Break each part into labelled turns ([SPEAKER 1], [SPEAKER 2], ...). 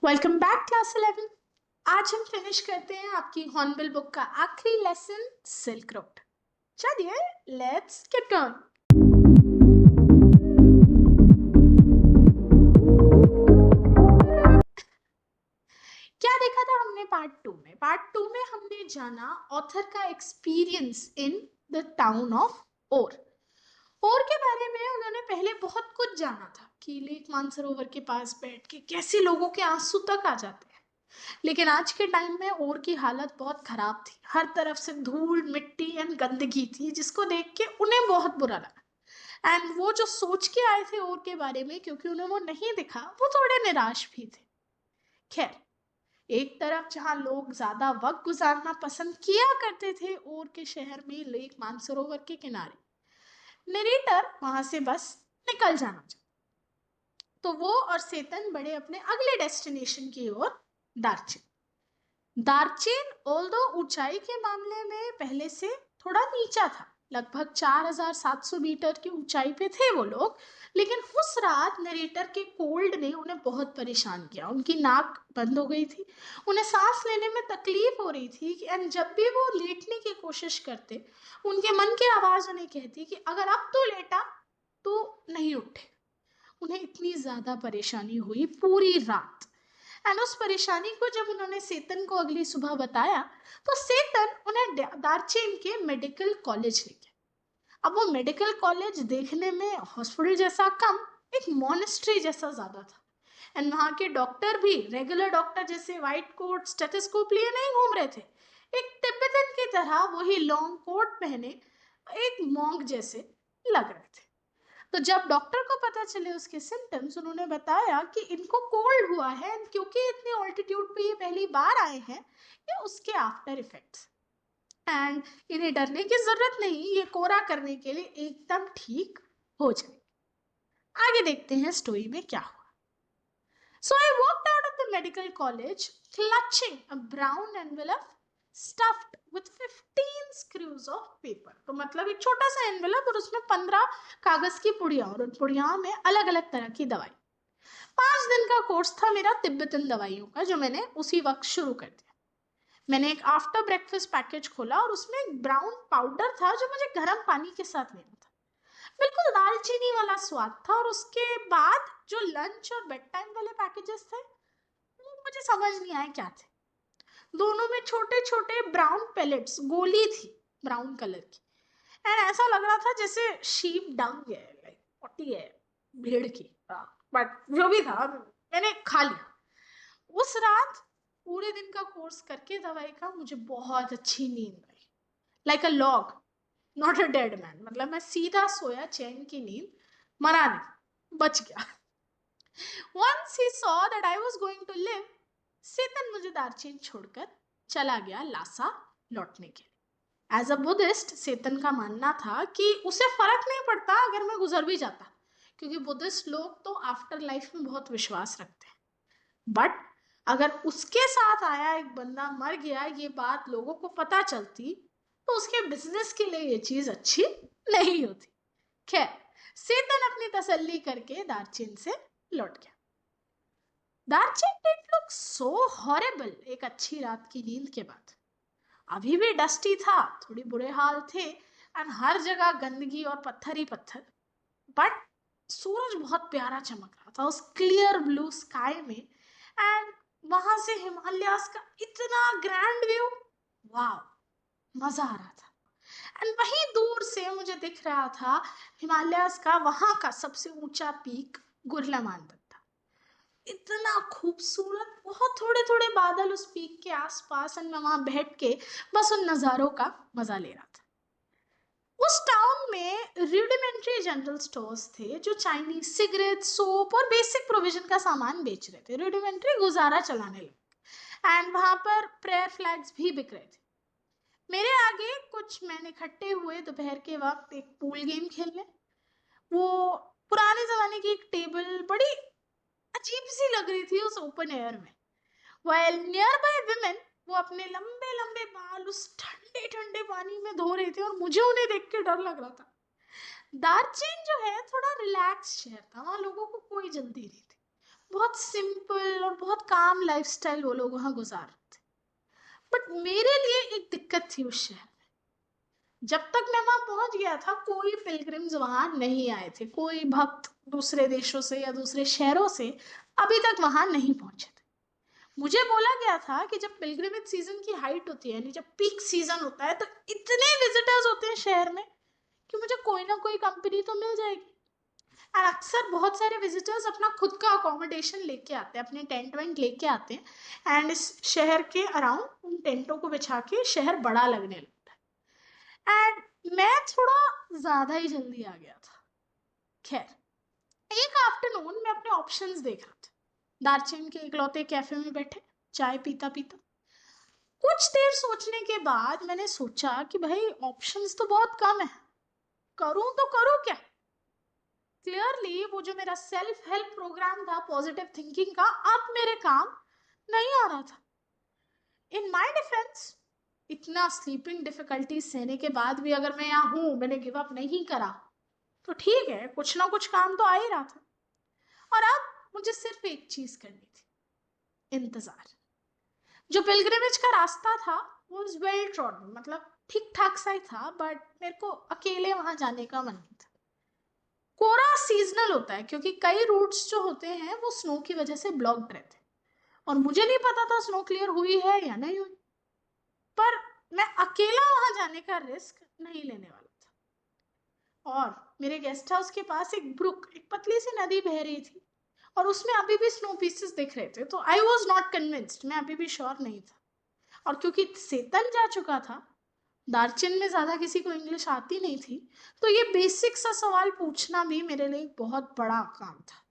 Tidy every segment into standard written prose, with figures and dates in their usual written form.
[SPEAKER 1] Welcome back class 11। आज हम finish करते हैं आपकी हॉर्नबिल बुक का आखिरी लेसन सिल्क रोड। चलिए लेट्स गेट ऑन। क्या देखा था हमने पार्ट 2 में हमने जाना ऑथर का experience in the town of और के बारे में। उन्होंने पहले बहुत कुछ जाना था कि लेक मानसरोवर के पास बैठ के कैसे लोगों के आंसू तक आ जाते हैं, लेकिन आज के टाइम में और की हालत बहुत खराब थी। हर तरफ से धूल मिट्टी एंड गंदगी थी जिसको देख के उन्हें बहुत बुरा लगा। एंड वो जो सोच के आए थे और के बारे में, क्योंकि उन्हें वो नहीं दिखा, वो थोड़े निराश भी थे। खैर, एक तरफ जहां लोग ज्यादा वक्त गुजारना पसंद किया करते थे और के शहर में लेक मानसरोवर के किनारे, नरेटर वहां से बस निकल जाना चाहता। तो वो और सेतन बढ़े अपने अगले डेस्टिनेशन की ओर, दार्जिलिंग। दार्चेन ओल्दो ऊंचाई के मामले में पहले से थोड़ा नीचा था, लगभग 4700 मीटर की ऊंचाई पे थे वो लोग। लेकिन उस रात नरेटर के कोल्ड ने उन्हें बहुत परेशान किया। उनकी नाक बंद हो गई थी, उन्हें सांस लेने में तकलीफ हो रही थी। एंड जब भी वो लेटने की कोशिश करते, उनके मन की आवाज उन्हें कहती कि अगर अब तो लेटा तो नहीं उठे। उन्हें इतनी ज्यादा परेशानी हुई पूरी रात। एंड उस परेशानी को जब उन्होंने सेतन को अगली सुबह बताया, तो सेतन उन्हें दार्चेन के मेडिकल कॉलेज ले गया। अब वो मेडिकल कॉलेज देखने में हॉस्पिटल जैसा कम, एक मॉनेस्ट्री जैसा ज्यादा था। एंड वहां के डॉक्टर भी रेगुलर डॉक्टर जैसे व्हाइट कोट स्टेथोस्कोप लिए नहीं घूम रहे थे। एक तिब्बतन की तरह वही लॉन्ग कोट पहने एक मॉन्क जैसे लग रहे थे। तो जब डॉक्टर को पता चले उसके सिम्टम्स, उन्होंने बताया कि इनको कोल्ड हुआ है, क्योंकि इतने ऑल्टीट्यूड पे ये पहली बार आए हैं, ये उसके आफ्टर इफेक्ट्स। एंड इन्हें डरने की जरूरत नहीं, ये कोरा करने के लिए एकदम ठीक हो जाए। आगे देखते हैं स्टोरी में क्या हुआ। So I walked out of the medical college clutching a brown envelope stuffed with 15 screws of paper. तो मतलब एक छोटा सा एनवेलप और उसमें 15 कागज की पुड़िया, और उन पुड़ियाओं में अलग अलग तरह की दवाई। 5 दिन का कोर्स था मेरा तिब्बतन दवाइयों का, जो मैंने उसी वक्त शुरू कर दिया। मैंने एक आफ्टर ब्रेकफास्ट पैकेज खोला और उसमें एक ब्राउन पाउडर था जो मुझे गर्म पानी के साथ लेना था। बिल्कुल दालचीनी वाला स्वाद था। और उसके बाद जो लंच और बेड टाइम वाले पैकेजेस थे, वो मुझे समझ नहीं आए क्या थे। दोनों में छोटे छोटे ब्राउन पेलेट्स, गोली थी ब्राउन कलर की। एंड ऐसा लग रहा था जैसे शीप डंग है, लाइक पट्टी है भेड़ की। बट जो भी था, मैंने खा लिया। उस रात पूरे दिन का कोर्स करके दवाई का मुझे बहुत अच्छी नींद आई, like a log, not a dead man. मतलब मैं सीधा सोया, चैन की नींद, मरा नहीं, बच गया। Once he saw that I was going to live, सेतन मुझे दार्जिलिंग छोड़कर चला गया लासा लौटने के लिए। एज अ बुद्धिस्ट, सेतन का मानना था कि उसे फर्क नहीं पड़ता अगर मैं गुजर भी जाता, क्योंकि बुद्धिस्ट लोग तो आफ्टर लाइफ में बहुत विश्वास रखते हैं। बट अगर उसके साथ आया एक बंदा मर गया, ये बात लोगों को पता चलती, तो उसके बिजनेस के लिए ये चीज अच्छी नहीं होती। खैर, सेतन अपनी तसल्ली करके दार्जिलिंग से लौट गया। Darjeeling did look so horrible एक अच्छी रात की नींद के बाद। अभी भी डस्टी था, थोड़ी बुरे हाल थे, एंड हर जगह गंदगी और पत्थर ही पत्थर। बट सूरज बहुत प्यारा चमक रहा था उस क्लियर ब्लू स्काई में। एंड वहां से हिमालयास का इतना ग्रैंड व्यू, वाह, मजा आ रहा था। एंड वहीं दूर से मुझे दिख रहा था हिमालयास का वहां का सबसे ऊंचा पीक, गुरलामांदर था। इतना खूबसूरत, बहुत थोड़े थोड़े बादल उस पीक के आसपास, एंड मैं वहां बैठ के बस उन नजारों का मजा ले रहा था। उस टाउन में रूडिमेंट्री जनरल स्टोर्स थे जो चाइनीज सिगरेट, सोप और बेसिक प्रोविजन का सामान बेच रहे थे। रूडिमेंट्री गुजारा चलाने लगे। एंड वहां पर प्रेयर फ्लैग्स भी बिक रहे थे। मेरे आगे कुछ मैन इकट्ठे हुए दोपहर के वक्त एक पूल गेम खेलने। वो पुराने जमाने की एक टेबल बड़ी अजीब सी लग रही थी उस ओपन एयर में। While nearby women, वो अपने लंबे लंबे बाल उस ठंडे ठंडे पानी में धो रहे थे, और मुझे उन्हें देख के डर लग रहा था। दार्जिलिंग जो है थोड़ा रिलैक्स शहर था, वहां लोगों को कोई जल्दी नहीं थी। बहुत सिंपल और बहुत काम लाइफस्टाइल वो लोग वहां गुजार रहे थे। बट मेरे लिए एक दिक्कत थी उस शहर में। जब तक मैं वहां पहुंच गया था कोई पिलग्रिम्स वहां नहीं आए थे, कोई भक्त दूसरे देशों से या दूसरे शहरों से अभी तक वहां नहीं पहुंचे थे। मुझे बोला गया था कि जब पिलग्रिमेज सीजन की हाइट होती है, यानी जब पीक सीजन होता है, तो इतने विजिटर्स होते हैं शहर में कि मुझे कोई ना कोई कंपनी तो मिल जाएगी। और अक्सर बहुत सारे विजिटर्स अपना खुद का अकोमोडेशन लेके आते हैं, अपने टेंट वेंट लेके आते हैं, एंड इस शहर के अराउंड उन टेंटों को बिछा के शहर बड़ा लगने लगता है। एंड मैं थोड़ा ज्यादा ही जल्दी आ गया था। खैर, एक आफ्टरनून मैं अपने ऑप्शंस देख रहा था, दार्जिलिंग के इकलौते कैफे में बैठे चाय पीता पीता। कुछ देर सोचने के बाद मैंने सोचा कि भाई ऑप्शंस तो बहुत कम है, करूं तो करूं क्या। क्लियरली वो जो मेरा सेल्फ हेल्प प्रोग्राम था पॉजिटिव थिंकिंग का, अब मेरे काम नहीं आ रहा था। इन माय डिफेंस, इतना स्लीपिंग डिफिकल्टी सहने के बाद भी अगर मैं यहाँ हूं, मैंने गिव अप नहीं करा, तो ठीक है, कुछ ना कुछ काम तो आ ही रहा था। और अब मुझे सिर्फ एक चीज करनी थी, इंतजार। जो पिलग्रिमेज का रास्ता था वो वेल ट्रॉडन, मतलब ठीक ठाक सा ही था, बट मेरे को अकेले वहां जाने का मन नहीं था। कोरा सीजनल होता है क्योंकि कई रूट्स जो होते हैं वो स्नो की वजह से ब्लॉक्ड रहते हैं, और मुझे नहीं पता था स्नो क्लियर हुई है या नहीं हुई। पर मैं अकेला वहां जाने का रिस्क नहीं लेने वाला था। और मेरे गेस्ट हाउस के पास एक ब्रुक, एक पतली सी नदी बह रही थी, और उसमें अभी भी स्नो पीसेस दिख रहे थे। तो आई वॉज नॉट कन्विंस्ड, मैं अभी भी श्योर नहीं था। और क्योंकि सेतन जा चुका था, दार्जिलिंग में ज्यादा किसी को इंग्लिश आती नहीं थी, तो ये बेसिक सा सवाल पूछना भी मेरे लिए एक बहुत बड़ा काम था।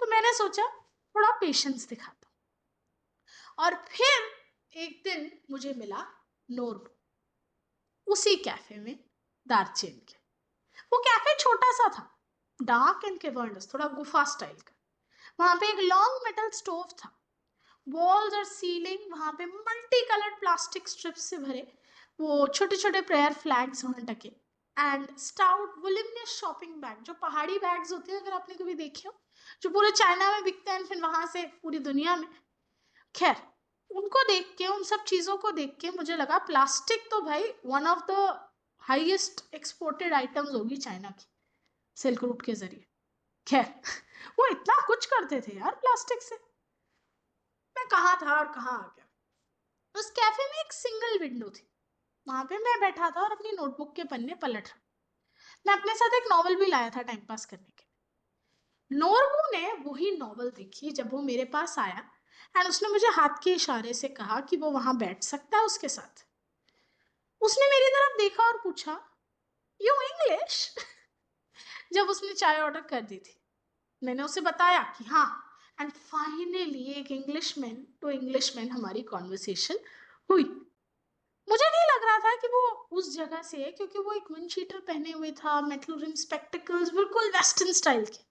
[SPEAKER 1] तो मैंने सोचा थोड़ा पेशेंस दिखाता। और फिर एक दिन मुझे मिला नोरबू, उसी कैफे में, दार्जिलिंग के। वो कैफे छोटा सा था, डार्क एंड केवर्नस, थोड़ा गुफा स्टाइल का। वहां पे एक लॉन्ग मेटल स्टोव था, वॉल्स और सीलिंग वहां पे मल्टी कलर्ड प्लास्टिक स्ट्रिप्स से भरे, वो छोटे छोटे प्रेयर फ्लैग्स वहां टके, एंड स्टाउट वुलिनियस शॉपिंग बैग, जो पहाड़ी बैग्स होते हैं अगर आपने कभी देखे हो, जो पूरे चाइना में बिकते हैं फिर वहां से पूरी दुनिया में। खैर, उनको देख के, उन सब चीजों को देख के मुझे लगा प्लास्टिक तो भाई one of the highest exported items होगी चाइना की, सिल्क रूट के जरिए। खैर, वो इतना कुछ करते थे यार प्लास्टिक से। मैं कहाँ था और कहाँ आ गया। उस कैफे में एक सिंगल विंडो थी, वहां पे मैं बैठा था और अपनी नोटबुक के पन्ने पलट रहा। मैं अपने साथ एक नॉवल भी लाया था टाइम पास करने के। नोरबू ने वही नॉवल देखी जब वो मेरे पास आया, एंड उसने मुझे हाथ के इशारे से कहा कि वो वहां बैठ सकता है उसके साथ। उसने मेरी तरफ देखा और पूछा, यू इंग्लिश? जब उसने चाय ऑर्डर कर दी थी, मैंने उसे बताया कि हाँ, एंड फाइनली एक इंग्लिशमैन टू इंग्लिशमैन हमारी कॉन्वर्सेशन हुई। मुझे नहीं लग रहा था कि वो उस जगह से है, क्योंकि वो एक विंड शीटर पहने हुए था, मेटल रिम स्पेक्टिकल्स, बिल्कुल वेस्टर्न स्टाइल के।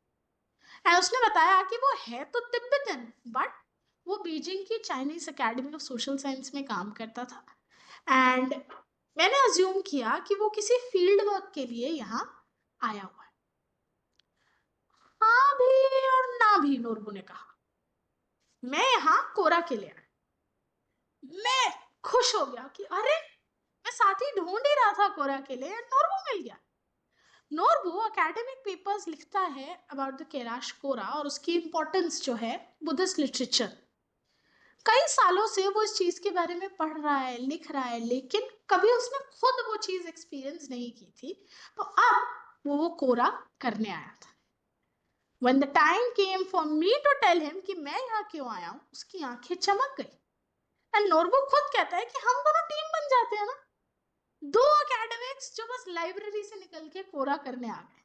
[SPEAKER 1] एंड उसने बताया कि वो है तो तिब्बतन, बट वो बीजिंग की Chinese academy of social science में काम करता था। एंड मैंने अज्यूम किया कि वो किसी फील्ड वर्क के लिए यहाँ आया हुआ है। हाँ भी और ना भी, नोरबू ने कहा। मैं यहाँ कोरा के लिए आया। मैं खुश हो गया कि अरे, मैं साथी ढूंढ ही रहा था कोरा के लिए, नोरबू मिल गया। नोरबू एकेडमिक पेपर्स लिखता है अबाउट द कैलाश कोरा और उसकी इंपॉर्टेंस जो है बुद्धिस्ट लिटरेचर। कई सालों से वो इस चीज के बारे में पढ़ रहा है, लिख रहा है, लेकिन कभी उसने खुद वो चीज एक्सपीरियंस नहीं की थी। तो अब वो कोरा करने आया था। When the time came for me to tell him कि मैं यहाँ क्यों आया हूँ, उसकी आंखें चमक गई। एंड नोरबू खुद कहता है कि हम दोनों टीम बन जाते हैं ना, दो एकेडमिक्स जो बस लाइब्रेरी से निकल के कोरा करने आ गए।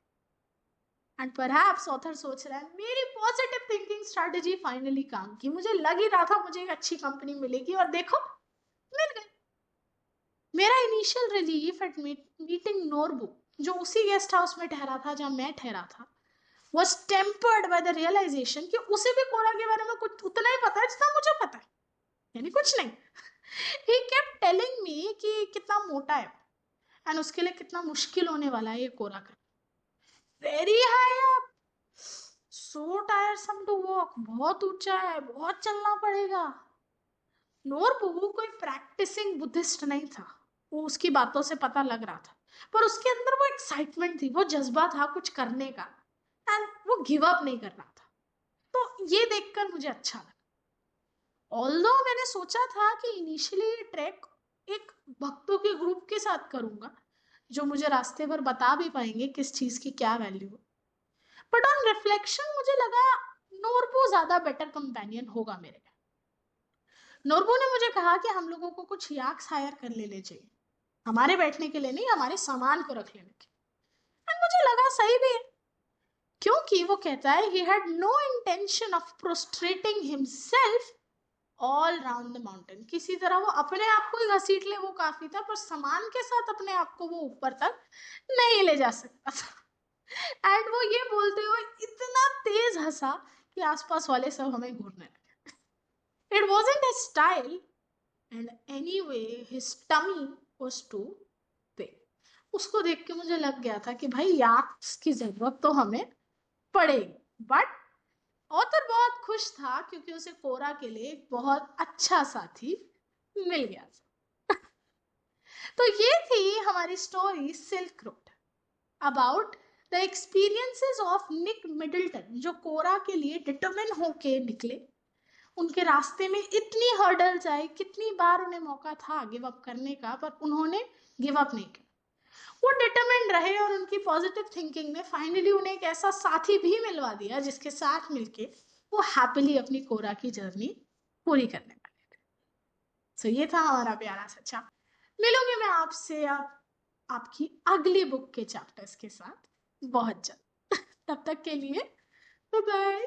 [SPEAKER 1] एंड परहैप्स ऑथर सोच रहा है मेरी पॉजिटिव थिंकिंग स्ट्रेटेजी फाइनली काम की, मुझे लग ही रहा था मुझे एक अच्छी कंपनी मिलेगी, और देखो मिल गई। मेरा initial relief eight meeting Norbu, जो उसी गेस्ट हाउस में ठहरा था जहां मैं ठहरा था, was tempered by the realization कि उसे भी कोरा के बारे में कुछ उतना ही पता है जितना मुझे पता है, यानी कुछ नहीं। He kept telling me कि कितना मोटा है एंड उसके लिए कितना मुश्किल होने वाला है ये कोरा करना, very high up, so tiresome to walk, बहुत ऊंचा है, बहुत चलना पड़ेगा। नोरबू कोई प्रैक्टिसिंग बुद्धिस्ट नहीं था, वो उसकी बातों से पता लग रहा था, पर उसके अंदर वो एक्साइटमेंट थी, वो जज्बा था कुछ करने का, एंड वो गिव अप नहीं कर रहा था। तो ये देखकर मुझे अच्छा लगा। ऑल्दो मैंने सोचा था कि इनिशियली ये ट्रैक एक भक्तों के ग्रुप के साथ करूंगा, जो मुझे रास्ते भर बता भी पाएंगे किस चीज की क्या वैल्यू है, बट ऑन रिफ्लेक्शन मुझे लगा नोरबू ज्यादा बेटर कंपेनियन होगा मेरे। नोरबू ने मुझे कहा कि हम लोगों को कुछ याक्स हायर कर लेने चाहिए, हमारे बैठने के लिए नहीं, हमारे सामान को रख लेने के। एंड मुझे लगा सही भी है, क्योंकि वो कहता है he had no intention of prostrating himself all round the mountain. किसी तरह वो अपने आप को ही घसीट ले वो काफी था, पर सामान के साथ अपने आप को वो ऊपर तक नहीं ले जा सकता था। एंड वो ये बोलते हुए इतना तेज हंसा कि आसपास वाले सब हमें घूरने लगे। It wasn't a style, and anyway his tummy was too big। उसको देख के मुझे लग गया था कि भाई याक्स की जरूरत तो हमें पड़ेगी, बट ऑथर बहुत खुश था क्योंकि उसे कोरा के लिए एक बहुत अच्छा साथी मिल गया था। तो ये थी हमारी story silk road, about the experiences of Nick Middleton, जो कोरा के लिए डिटरमिन होके निकले। उनके रास्ते में इतनी हर्डल्स आई, कितनी बार उन्हें मौका था गिव अप करने का, पर उन्होंने गिव अप नहीं किया। वो डिटरमिन्ड रहे और उनकी पॉजिटिव थिंकिंग ने फाइनली उन्हें एक ऐसा साथी भी मिलवा दिया जिसके साथ मिलके वो हैप्पीली अपनी कोरा की जर्नी पूरी करने वाले थे। सो ये था हमारा प्यारा सा चैप्टर। मिलूंगी मैं आपसे अब आपकी अगली बुक के चैप्टर्स के साथ बहुत जल्द। तब तक के लिए बाय बाय।